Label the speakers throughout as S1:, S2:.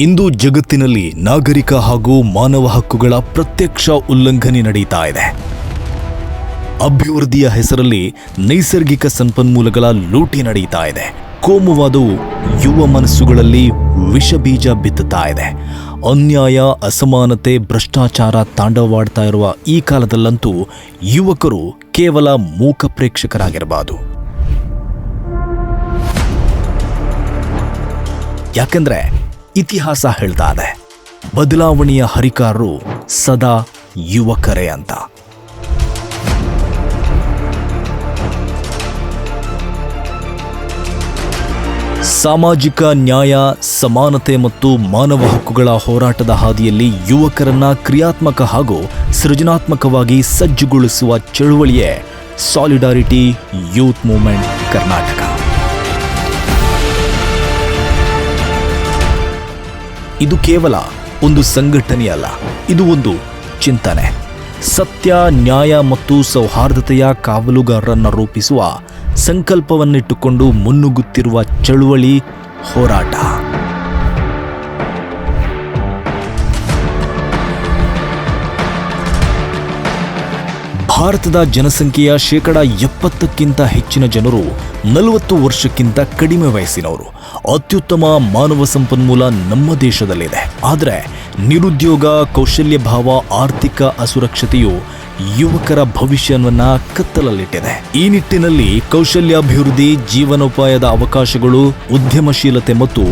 S1: ಇಂದು ಜಗತ್ತಿನಲ್ಲಿ ನಾಗರಿಕ ಹಾಗೂ ಮಾನವ ಹಕ್ಕುಗಳ ಪ್ರತ್ಯಕ್ಷ ಉಲ್ಲಂಘನೆ ನಡೀತಾ ಇದೆ. ಅಭಿವೃದ್ಧಿಯ ಹೆಸರಲ್ಲಿ ನೈಸರ್ಗಿಕ ಸಂಪನ್ಮೂಲಗಳ ಲೂಟಿ ನಡೀತಾ ಇದೆ. ಕೋಮುವಾದವು ಯುವ ಮನಸ್ಸುಗಳಲ್ಲಿ ವಿಷಬೀಜ ಬಿತ್ತುತ್ತಾ ಇದೆ. ಅನ್ಯಾಯ, ಅಸಮಾನತೆ, ಭ್ರಷ್ಟಾಚಾರ ತಾಂಡವವಾಡ್ತಾ ಇರುವ ಈ ಕಾಲದಲ್ಲಂತೂ ಯುವಕರು ಕೇವಲ ಮೂಕ ಪ್ರೇಕ್ಷಕರಾಗಿರಬಾರದು. ಯಾಕೆಂದ್ರೆ ಇತಿಹಾಸ ಹೇಳ್ತಾ ಇದೆ, ಬದಲಾವಣೆಯ ಹರಿಕಾರರು ಸದಾ ಯುವಕರೇ ಅಂತ. ಸಾಮಾಜಿಕ ನ್ಯಾಯ, ಸಮಾನತೆ ಮತ್ತು ಮಾನವ ಹಕ್ಕುಗಳ ಹೋರಾಟದ ಹಾದಿಯಲ್ಲಿ ಯುವಕರನ್ನ ಕ್ರಿಯಾತ್ಮಕ ಹಾಗೂ ಸೃಜನಾತ್ಮಕವಾಗಿ ಸಜ್ಜುಗೊಳಿಸುವ ಚಳುವಳಿಯೇ ಸಾಲಿಡಾರಿಟಿ ಯೂತ್ ಮೂವ್ಮೆಂಟ್ ಕರ್ನಾಟಕ. ಇದು ಕೇವಲ ಒಂದು ಸಂಘಟನೆಯಲ್ಲ, ಇದು ಒಂದು ಚಿಂತನೆ. ಸತ್ಯ, ನ್ಯಾಯ ಮತ್ತು ಸೌಹಾರ್ದತೆಯ ಕಾವಲುಗಾರರನ್ನು ರೂಪಿಸುವ ಸಂಕಲ್ಪವನ್ನಿಟ್ಟುಕೊಂಡು ಮುನ್ನುಗ್ಗುತ್ತಿರುವ ಚಳುವಳಿ, ಹೋರಾಟ. ಭಾರತದ ಜನಸಂಖ್ಯೆಯ 70%ಕ್ಕಿಂತ ಹೆಚ್ಚಿನ ಜನರು 40 ವರ್ಷಕ್ಕಿಂತ ಕಡಿಮೆ ವಯಸ್ಸಿನವರು. ಅತ್ಯುತ್ತಮ ಮಾನವ ಸಂಪನ್ಮೂಲ ನಮ್ಮ ದೇಶದಲ್ಲಿದೆ. ಆದರೆ ನಿರುದ್ಯೋಗ, ಕೌಶಲ್ಯಭಾವ, ಆರ್ಥಿಕ ಅಸುರಕ್ಷತೆಯು ಯುವಕರ ಭವಿಷ್ಯವನ್ನ ಕತ್ತಲಲ್ಲಿಟ್ಟಿದೆ. ಈ ನಿಟ್ಟಿನಲ್ಲಿ ಕೌಶಲ್ಯಾಭಿವೃದ್ಧಿ, ಜೀವನೋಪಾಯದ ಅವಕಾಶಗಳು, ಉದ್ಯಮಶೀಲತೆ ಮತ್ತು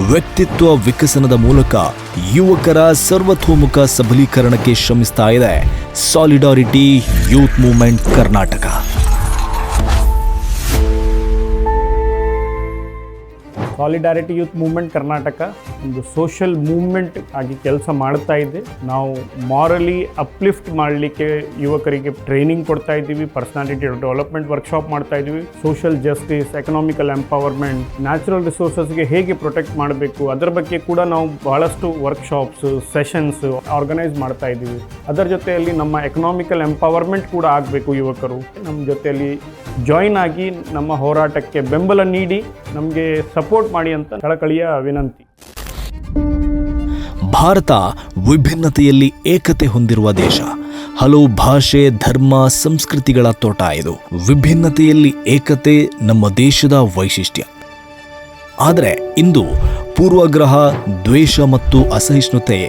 S1: ವ್ಯಕ್ತಿತ್ವ ವಿಕಸನದ ಮೂಲಕ ಯುವಕರ ಸರ್ವತೋಮುಖ ಸಬಲೀಕರಣಕ್ಕೆ ಶ್ರಮಿಸ್ತಾ ಇದೆ solidarity youth movement Karnataka.
S2: Solidarity youth movement Karnataka ಒಂದು ಸೋಷಿಯಲ್ ಮೂವ್ಮೆಂಟ್ ಆಗಿ ಕೆಲಸ ಮಾಡ್ತಾ ಇದೆ. ನಾವು ಮಾರಲಿ ಅಪ್ಲಿಫ್ಟ್ ಮಾಡಲಿಕ್ಕೆ ಯುವಕರಿಗೆ ಟ್ರೈನಿಂಗ್ ಕೊಡ್ತಾ ಇದ್ದೀವಿ, ಪರ್ಸನಾಲಿಟಿ ಡೆವಲಪ್ಮೆಂಟ್ ವರ್ಕ್ಶಾಪ್ ಮಾಡ್ತಾ ಇದ್ದೀವಿ, social justice, economical empowerment, natural ರಿಸೋರ್ಸಸ್ಗೆ ಹೇಗೆ ಪ್ರೊಟೆಕ್ಟ್ ಮಾಡಬೇಕು ಅದರ ಬಗ್ಗೆ ಕೂಡ ನಾವು ಬಹಳಷ್ಟು ವರ್ಕ್ಶಾಪ್ಸ್, ಸೆಷನ್ಸ್ ಆರ್ಗನೈಸ್ ಮಾಡ್ತಾ ಇದ್ದೀವಿ. ಅದರ ಜೊತೆಯಲ್ಲಿ ನಮ್ಮ ಎಕನಾಮಿಕಲ್ ಎಂಪವರ್ಮೆಂಟ್ ಕೂಡ ಆಗಬೇಕು. ಯುವಕರು ನಮ್ಮ ಜೊತೆಯಲ್ಲಿ ಜಾಯಿನ್ ಆಗಿ ನಮ್ಮ ಹೋರಾಟಕ್ಕೆ ಬೆಂಬಲ ನೀಡಿ ನಮಗೆ ಸಪೋರ್ಟ್ ಮಾಡಿ ಅಂತ ಕಳಕಳಿಯ ವಿನಂತಿ.
S1: ಭಾರತ ವಿಭಿನ್ನತೆಯಲ್ಲಿ ಏಕತೆ ಹೊಂದಿರುವ ದೇಶ. ಹಲವು ಭಾಷೆ, ಧರ್ಮ, ಸಂಸ್ಕೃತಿಗಳ ತೋಟ ಇದು. ವಿಭಿನ್ನತೆಯಲ್ಲಿ ಏಕತೆ ನಮ್ಮ ದೇಶದ ವೈಶಿಷ್ಟ್ಯ. ಆದರೆ ಇಂದು ಪೂರ್ವಗ್ರಹ, ದ್ವೇಷ ಮತ್ತು ಅಸಹಿಷ್ಣುತೆ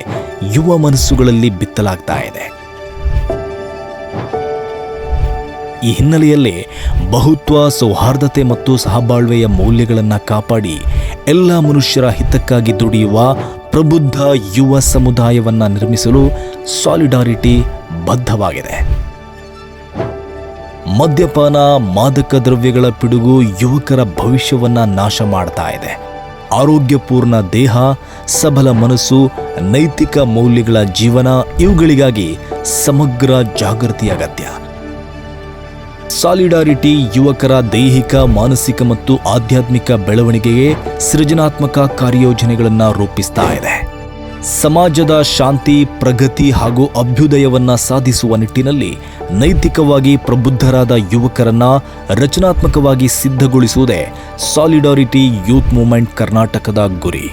S1: ಯುವ ಮನಸ್ಸುಗಳಲ್ಲಿ ಬಿತ್ತಲಾಗ್ತಾ ಇದೆ. ಈ ಹಿನ್ನೆಲೆಯಲ್ಲಿ ಬಹುತ್ವ, ಸೌಹಾರ್ದತೆ ಮತ್ತು ಸಹಬಾಳ್ವೆಯ ಮೌಲ್ಯಗಳನ್ನು ಕಾಪಾಡಿ ಎಲ್ಲ ಮನುಷ್ಯರ ಹಿತಕ್ಕಾಗಿ ದುಡಿಯುವ ಪ್ರಬುದ್ಧ ಯುವ ಸಮುದಾಯವನ್ನು ನಿರ್ಮಿಸಲು ಸಾಲಿಡಾರಿಟಿ ಬದ್ಧವಾಗಿದೆ. ಮದ್ಯಪಾನ, ಮಾದಕ ದ್ರವ್ಯಗಳ ಪಿಡುಗು ಯುವಕರ ಭವಿಷ್ಯವನ್ನ ನಾಶ ಮಾಡ್ತಾ ಇದೆ. ಆರೋಗ್ಯಪೂರ್ಣ ದೇಹ, ಸಬಲ ಮನಸ್ಸು, ನೈತಿಕ ಮೌಲ್ಯಗಳ ಜೀವನ, ಇವುಗಳಿಗಾಗಿ ಸಮಗ್ರ ಜಾಗೃತಿ ಅಗತ್ಯ. ಸಾಲಿಡಾರಿಟಿ ಯುವಕರ ದೈಹಿಕ, ಮಾನಸಿಕ ಮತ್ತು ಆಧ್ಯಾತ್ಮಿಕ ಬೆಳವಣಿಗೆಗೆ ಸೃಜನಾತ್ಮಕ ಕಾರ್ಯಯೋಜನೆಗಳನ್ನು ರೂಪಿಸ್ತಾ ಇದೆ. ಸಮಾಜದ ಶಾಂತಿ, ಪ್ರಗತಿ ಹಾಗೂ ಅಭ್ಯುದಯವನ್ನ ಸಾಧಿಸುವ ನಿಟ್ಟಿನಲ್ಲಿ ನೈತಿಕವಾಗಿ ಪ್ರಬುದ್ಧರಾದ ಯುವಕರನ್ನ ರಚನಾತ್ಮಕವಾಗಿ ಸಿದ್ಧಗೊಳಿಸುವುದೇ ಸಾಲಿಡಾರಿಟಿ ಯೂತ್ ಮೂವ್ಮೆಂಟ್ ಕರ್ನಾಟಕದ ಗುರಿ.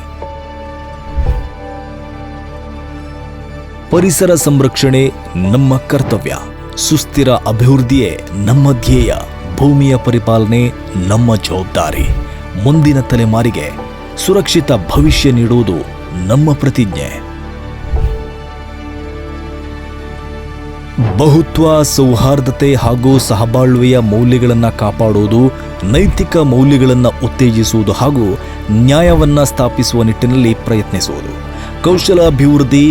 S1: ಪರಿಸರ ಸಂರಕ್ಷಣೆ ನಮ್ಮ ಕರ್ತವ್ಯ. ಸುಸ್ಥಿರ ಅಭಿವೃದ್ಧಿಯೇ ನಮ್ಮ ಧ್ಯೇಯ. ಭೂಮಿಯ ಪರಿಪಾಲನೆ ನಮ್ಮ ಜವಾಬ್ದಾರಿ. ಮುಂದಿನ ತಲೆಮಾರಿಗೆ ಸುರಕ್ಷಿತ ಭವಿಷ್ಯ ನೀಡುವುದು ನಮ್ಮ ಪ್ರತಿಜ್ಞೆ. ಬಹುತ್ವ, ಸೌಹಾರ್ದತೆ ಹಾಗೂ ಸಹಬಾಳ್ವೆಯ ಮೌಲ್ಯಗಳನ್ನು ಕಾಪಾಡುವುದು, ನೈತಿಕ ಮೌಲ್ಯಗಳನ್ನು ಉತ್ತೇಜಿಸುವುದು ಹಾಗೂ ನ್ಯಾಯವನ್ನು ಸ್ಥಾಪಿಸುವ ನಿಟ್ಟಿನಲ್ಲಿ ಪ್ರಯತ್ನಿಸುವುದು. ಕೌಶಲಾಭಿವೃದ್ಧಿ,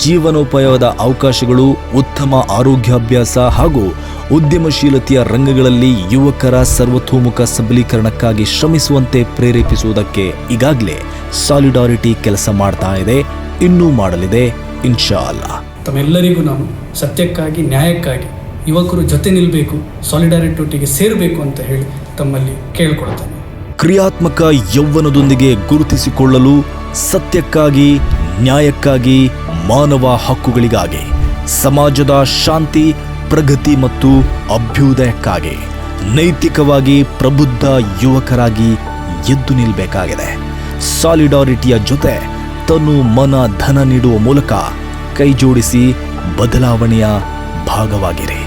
S1: ಜೀವನೋಪಾಯದ ಅವಕಾಶಗಳು, ಉತ್ತಮ ಆರೋಗ್ಯಾಭ್ಯಾಸ ಹಾಗೂ ಉದ್ಯಮಶೀಲತೆಯ ರಂಗಗಳಲ್ಲಿ ಯುವಕರ ಸರ್ವತೋಮುಖ ಸಬಲೀಕರಣಕ್ಕಾಗಿ ಶ್ರಮಿಸುವಂತೆ ಪ್ರೇರೇಪಿಸುವುದಕ್ಕೆ ಈಗಾಗಲೇ ಸಾಲಿಡಾರಿಟಿ ಕೆಲಸ ಮಾಡ್ತಾ ಇದೆ, ಇನ್ನೂ ಮಾಡಲಿದೆ ಇನ್ಶಾ ಅಲ್ಲಾ.
S3: ತಮ್ಮೆಲ್ಲರಿಗೂ ನಾನು ಸತ್ಯಕ್ಕಾಗಿ ನ್ಯಾಯಕ್ಕಾಗಿ ಯುವಕರು ಜೊತೆ ನಿಲ್ಲಬೇಕು, ಸಾಲಿಡಾರಿಟಿ ಒಟ್ಟಿಗೆ ಸೇರಬೇಕು ಅಂತ ಹೇಳಿ ತಮ್ಮಲ್ಲಿ ಕೇಳ್ಕೊಳ್ತೇನೆ.
S1: ಕ್ರಿಯಾತ್ಮಕ ಯೌವನದೊಂದಿಗೆ ಗುರುತಿಸಿಕೊಳ್ಳಲು ಸತ್ಯಕ್ಕಾಗಿ, ನ್ಯಾಯಕ್ಕಾಗಿ, ಮಾನವ ಹಕ್ಕುಗಳಿಗಾಗಿ, ಸಮಾಜದ ಶಾಂತಿ, ಪ್ರಗತಿ ಮತ್ತು ಅಭ್ಯುದಯಕ್ಕಾಗಿ ನೈತಿಕವಾಗಿ ಪ್ರಬುದ್ಧ ಯುವಕರಾಗಿ ಎದ್ದು ನಿಲ್ಲಬೇಕಾಗಿದೆ. ಸಾಲಿಡಾರಿಟಿಯ ಜೊತೆ ತನು ಮನ ಧನ ನೀಡುವ ಮೂಲಕ ಕೈಜೋಡಿಸಿ ಬದಲಾವಣೆಯ ಭಾಗವಾಗಿರಿ.